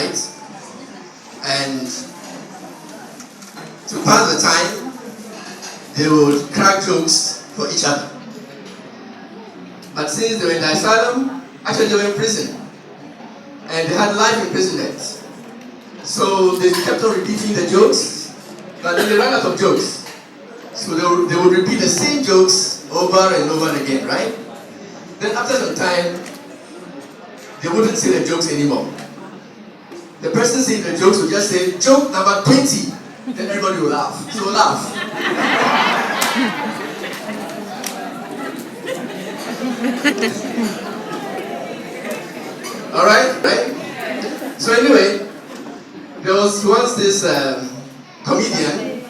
right? And to pass the time, they would crack jokes for each other. But since they were in the asylum, actually they were in prison. And they had life imprisonment. So they kept on repeating the jokes, but then they ran out of jokes. So they would repeat the same jokes over and over again, right? Then after some time, they wouldn't say the jokes anymore. The person saying the jokes would just say, joke number 20. Then everybody will laugh. So laugh. Alright? Right? So anyway, there was once this comedian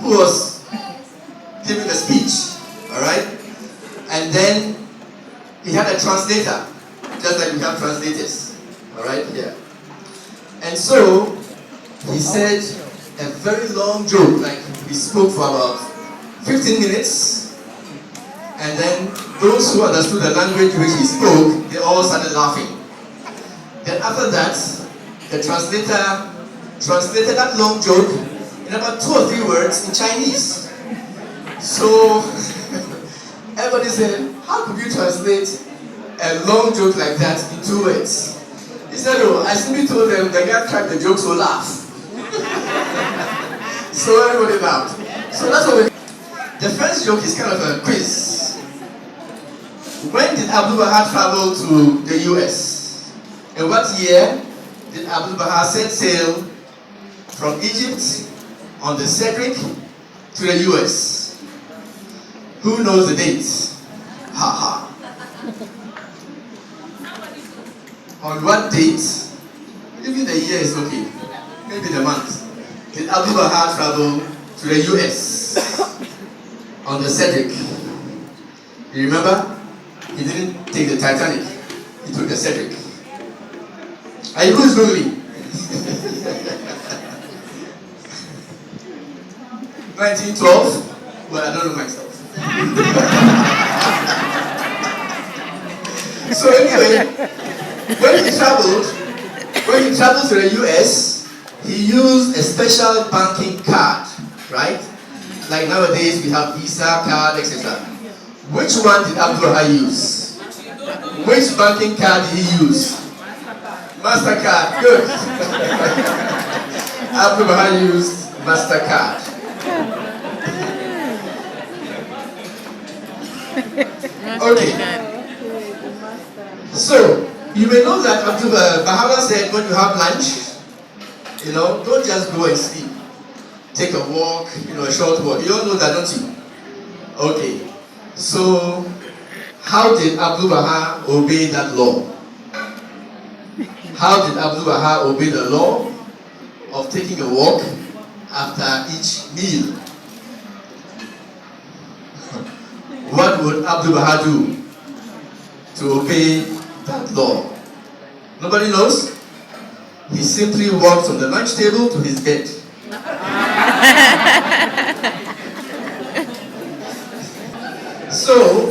who was giving a speech, alright? And then he had a translator, just like we have translators, alright, here. And so he said a very long joke, like he spoke for about 15 minutes, and then those who understood the language which he spoke, they all started laughing. Then after that, the translator translated that long joke in about 2 or 3 words in Chinese. So everybody said, how could you translate a long joke like that in 2 words? He said, oh, I simply told them the guy cracked the joke, so laugh. So everybody laughed. So that's what we... The first joke is kind of a quiz. When did Abdu'l-Baha travel to the US? In what year did Abdu'l-Baha set sail from Egypt on the Cedric to the US? Who knows the date? Ha ha. On what date? Even the year is okay. Maybe the month. Did Abdu'l-Baha travel to the US on the Cedric? You remember? He didn't take the Titanic. He took the Cedric. Are you who's Googling? 1912? Well, I don't know myself. So anyway, when he traveled to the US, he used a special banking card, right? Like nowadays we have Visa card, etc. Which one did Abdu'l-Baha use? Which banking card did he use? MasterCard, good. Abdu'l-Baha used MasterCard. Okay. So, you may know that Abdu'l-Baha said when you have lunch, don't just go and sleep. Take a walk, a short walk. You all know that, don't you? Okay. So, how did Abdu'l-Baha obey that law? How did Abdu'l-Baha obey the law of taking a walk after each meal? What would Abdu'l-Baha do to obey that law? Nobody knows? He simply walked from the lunch table to his bed. So,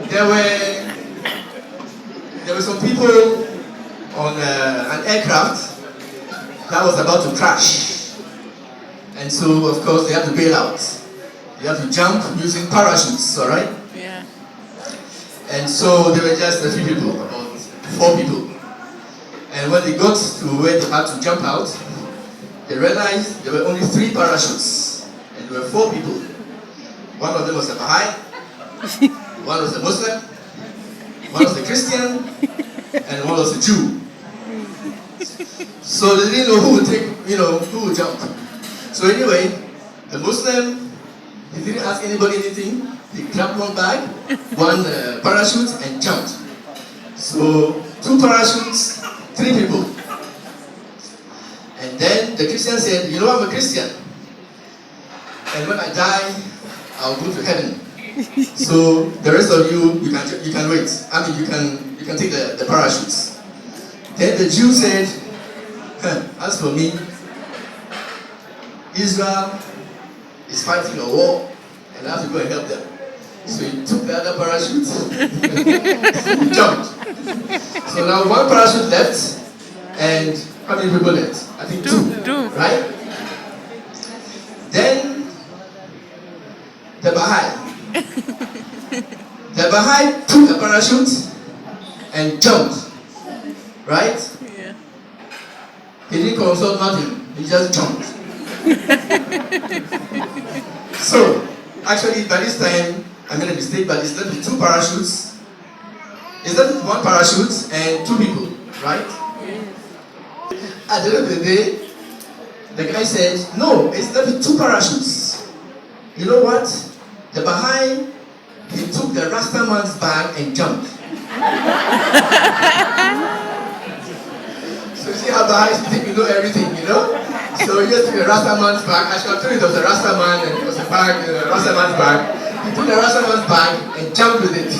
there were some people on an aircraft that was about to crash. And so, of course, they had to bail out. You have to jump using parachutes, alright? Yeah. And so there were just a few people, about 4 people. And when they got to where they had to jump out, they realized there were only 3 parachutes. And there were 4 people. One of them was a Baha'i, one was a Muslim, one was a Christian, and one was a Jew. So they didn't know who would take, who would jump. So anyway, the Muslim, he didn't ask anybody anything. He grabbed one bag, one parachute, and jumped. So 2 parachutes, 3 people. And then the Christian said, I'm a Christian. And when I die, I'll go to heaven. So the rest of you can wait. I mean, you can take the parachutes. Then the Jew said, as for me, Israel is fighting a war, and I have to go and help them. So he took the other parachute, he jumped. So now 1 parachute left, And how many people left? I think two. Right? Then the Baha'i. The Baha'i took the parachute and jumped. Right? Yeah. He didn't consult nothing. He just jumped. So, actually, by this time, I made a mistake, but it's left with two parachutes. It's left with one parachute and two people, right? At the end of the day, the guy said, no, it's left with two parachutes. You know what? The Baha'i, he took the Rasta man's bag and jumped. So you see how Baha'is think you know everything, you know? So he just took the Rasta man's bag. I should have told you it was a Rasta man and it was a bag, a Rasta man's bag. He took the Rasta man's bag and jumped with it.